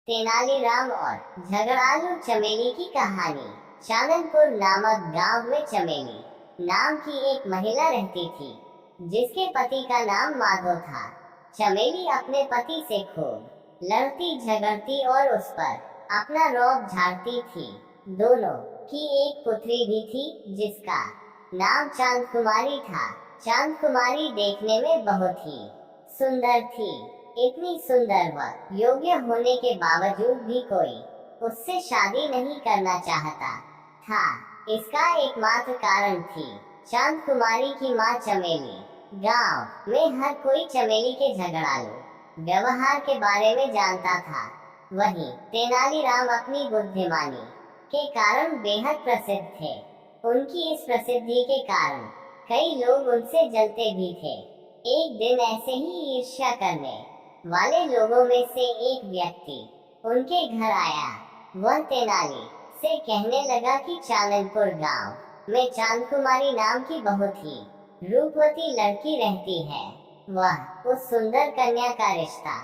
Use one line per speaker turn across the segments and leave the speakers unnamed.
तेनालीराम और झगड़ालू चमेली की कहानी। चांदनपुर नामक गांव में चमेली नाम की एक महिला रहती थी, जिसके पति का नाम माधव था। चमेली अपने पति से खूब लड़ती झगड़ती और उस पर अपना रौब झाड़ती थी। दोनों की एक पुत्री भी थी, जिसका नाम चांद कुमारी था। चांद कुमारी देखने में बहुत ही सुंदर थी। इतनी सुंदर व योग्य होने के बावजूद भी कोई उससे शादी नहीं करना चाहता था। इसका एकमात्र कारण थी चांद कुमारी की मां चमेली। गांव में हर कोई चमेली के झगड़ालू व्यवहार के बारे में जानता था। वहीं तेनालीराम अपनी बुद्धिमानी के कारण बेहद प्रसिद्ध थे। उनकी इस प्रसिद्धि के कारण कई लोग उनसे जलते भी थे। एक दिन ऐसे ही ईर्ष्या करने वाले लोगों में से एक व्यक्ति उनके घर आया। वह तेनाली से कहने लगा कि चांदनपुर गांव में चांद कुमारी नाम की बहुत ही रूपवती लड़की रहती है। वह उस सुंदर कन्या का रिश्ता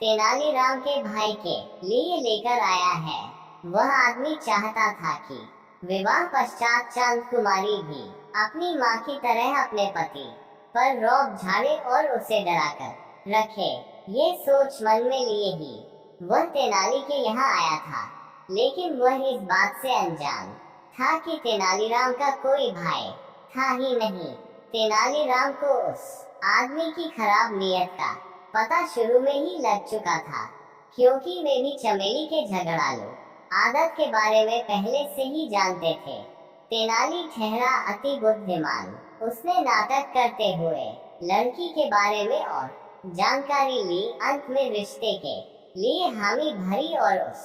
तेनालीराम के भाई के लिए लेकर आया है। वह आदमी चाहता था कि विवाह पश्चात चांद कुमारी भी अपनी मां की तरह अपने पति पर रौब झाड़े और उसे डराकर रखे। ये सोच मन में लिए ही वह तेनाली के यहाँ आया था, लेकिन वह इस बात से अनजान था कि तेनालीराम का कोई भाई था ही नहीं। तेनालीराम को उस आदमी की खराब नीयत का पता शुरू में ही लग चुका था, क्योंकि वे भी चमेली के झगड़ालू आदत के बारे में पहले से ही जानते थे। तेनाली ठहरा अति बुद्धिमान। उसने नाटक करते हुए लड़की के बारे में और जानकारी ली। अंत में रिश्ते के लिए हामी भरी और उस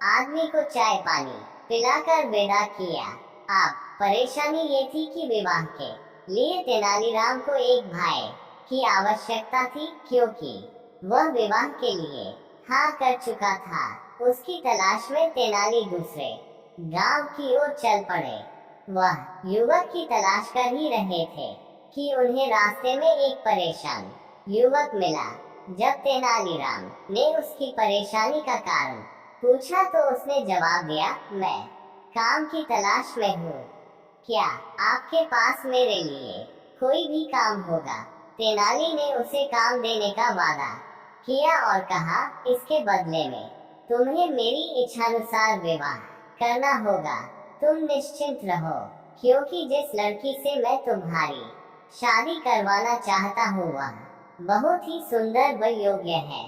आदमी को चाय पानी पिलाकर विदा किया। अब परेशानी ये थी कि विवाह के लिए तेनालीराम को एक भाई की आवश्यकता थी, क्योंकि वह विवाह के लिए हाँ कर चुका था। उसकी तलाश में तेनाली दूसरे गांव की ओर चल पड़े। वह युवक की तलाश कर ही रहे थे कि उन्हें रास्ते में एक परेशान युवक मिला। जब तेनालीराम ने उसकी परेशानी का कारण पूछा तो उसने जवाब दिया, मैं काम की तलाश में हूँ। क्या आपके पास मेरे लिए कोई भी काम होगा? तेनाली ने उसे काम देने का वादा किया और कहा, इसके बदले में तुम्हें मेरी इच्छानुसार विवाह करना होगा। तुम निश्चिंत रहो, क्योंकि जिस लड़की से मैं तुम्हारी शादी करवाना चाहता हूँ वह बहुत ही सुंदर व योग्य है।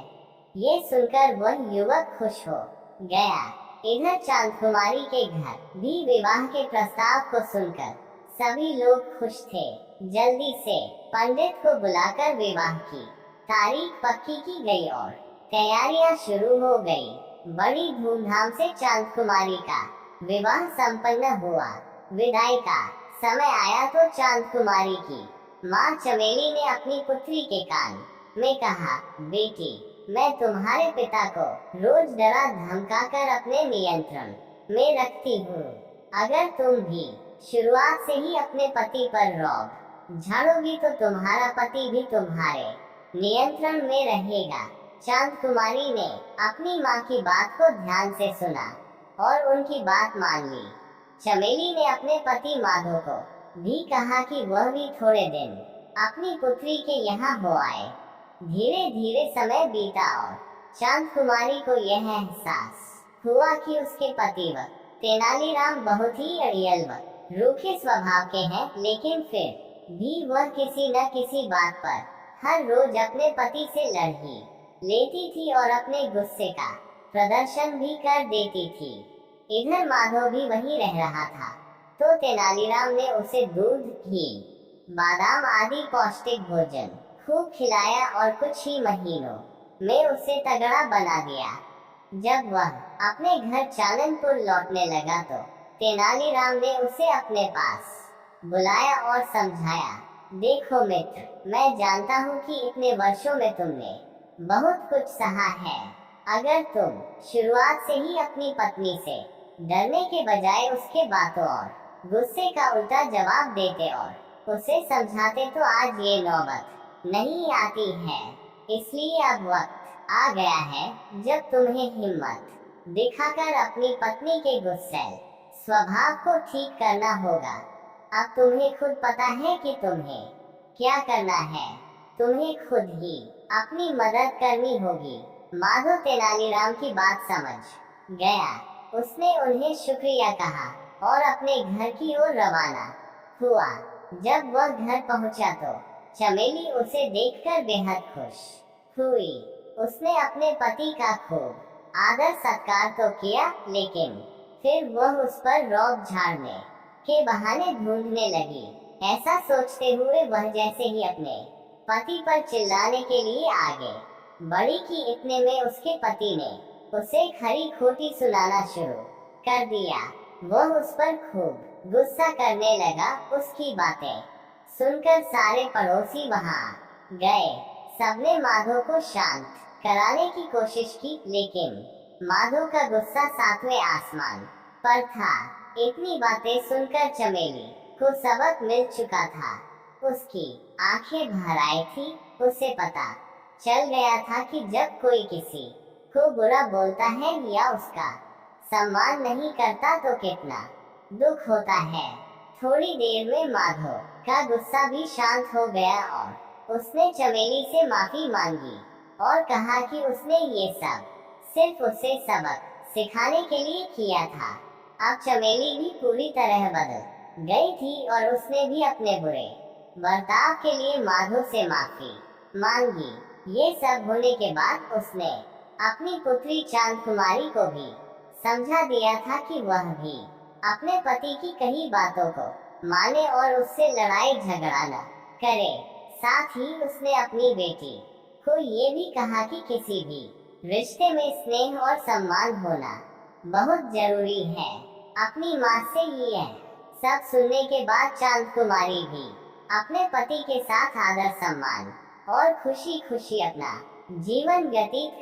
ये सुनकर वह युवक खुश हो गया। इधर चांद कुमारी के घर भी विवाह के प्रस्ताव को सुनकर सभी लोग खुश थे। जल्दी से पंडित को बुलाकर विवाह की तारीख पक्की की गई और तैयारियां शुरू हो गई। बड़ी धूमधाम से चांद कुमारी का विवाह संपन्न हुआ। विदाई का समय आया तो चांद कुमारी की माँ चमेली ने अपनी पुत्री के कान में कहा, बेटी, मैं तुम्हारे पिता को रोज डरा धमका कर अपने नियंत्रण में रखती हूँ। अगर तुम भी शुरुआत से ही अपने पति पर रौब झाड़ोगी तो तुम्हारा पति भी तुम्हारे नियंत्रण में रहेगा। चांद कुमारी ने अपनी माँ की बात को ध्यान से सुना और उनकी बात मान ली। चमेली ने अपने पति माधव को भी कहा कि वह भी थोड़े दिन अपनी पुत्री के यहाँ हो आए। धीरे धीरे समय बीता और चांद कुमारी को यह एहसास हुआ कि उसके पति व तेनालीराम बहुत ही अड़ियल व रूखे स्वभाव के हैं, लेकिन फिर भी वह किसी न किसी बात पर हर रोज अपने पति से लड़ ही लेती थी और अपने गुस्से का प्रदर्शन भी कर देती थी। इधर माधव भी वहीं रह रहा था, तो तेनालीराम ने उसे दूध, घी, बादाम आदि पौष्टिक भोजन खूब खिलाया और कुछ ही महीनों में उसे तगड़ा बना दिया। जब वह अपने घर चांदनपुर लौटने लगा तो तेनालीराम ने उसे अपने पास बुलाया और समझाया, देखो मित्र, मैं जानता हूँ कि इतने वर्षों में तुमने बहुत कुछ सहा है। अगर तुम शुरुआत से ही अपनी पत्नी से डरने के बजाय उसके बातों और गुस्से का उल्टा जवाब देते और उसे समझाते तो आज ये नौबत नहीं आती है। इसलिए अब वक्त आ गया है जब तुम्हें हिम्मत दिखाकर अपनी पत्नी के गुस्से स्वभाव को ठीक करना होगा। अब तुम्हें खुद पता है कि तुम्हें क्या करना है। तुम्हें खुद ही अपनी मदद करनी होगी। माधव तेनालीराम की बात समझ गया। उसने उन्हें शुक्रिया कहा और अपने घर की ओर रवाना हुआ। जब वह घर पहुंचा तो चमेली उसे देखकर बेहद खुश हुई। उसने अपने पति का खूब आदर सत्कार तो किया, लेकिन फिर वह उस पर रौब झाड़ने के बहाने ढूंढने लगी। ऐसा सोचते हुए वह जैसे ही अपने पति पर चिल्लाने के लिए आगे बढ़ी कि इतने में उसके पति ने उसे खरी खोटी सुनाना शुरू कर दिया। वह उस पर खूब गुस्सा करने लगा। उसकी बातें सुनकर सारे पड़ोसी वहां गए। सबने माधव को शांत कराने की कोशिश की, लेकिन माधव का गुस्सा सातवें आसमान पर था। इतनी बातें सुनकर चमेली को सबक मिल चुका था। उसकी आंखें भर आई थी। उसे पता चल गया था कि जब कोई किसी को बुरा बोलता है या उसका सम्मान नहीं करता तो कितना दुख होता है। थोड़ी देर में माधव का गुस्सा भी शांत हो गया और उसने चमेली से माफी मांगी और कहा कि उसने ये सब सिर्फ उसे सबक सिखाने के लिए किया था। अब चमेली भी पूरी तरह बदल गई थी और उसने भी अपने बुरे बर्ताव के लिए माधव से माफी मांगी। ये सब होने के बाद उसने अपनी पुत्री चांद कुमारी को भी समझा दिया था कि वह भी अपने पति की कही बातों को माने और उससे लड़ाई झगड़ा न करे। साथ ही उसने अपनी बेटी को ये भी कहा कि किसी भी रिश्ते में स्नेह और सम्मान होना बहुत जरूरी है। अपनी माँ से ये सब सुनने के बाद चांद कुमारी भी अपने पति के साथ आदर सम्मान और खुशी खुशी अपना जीवन व्यतीत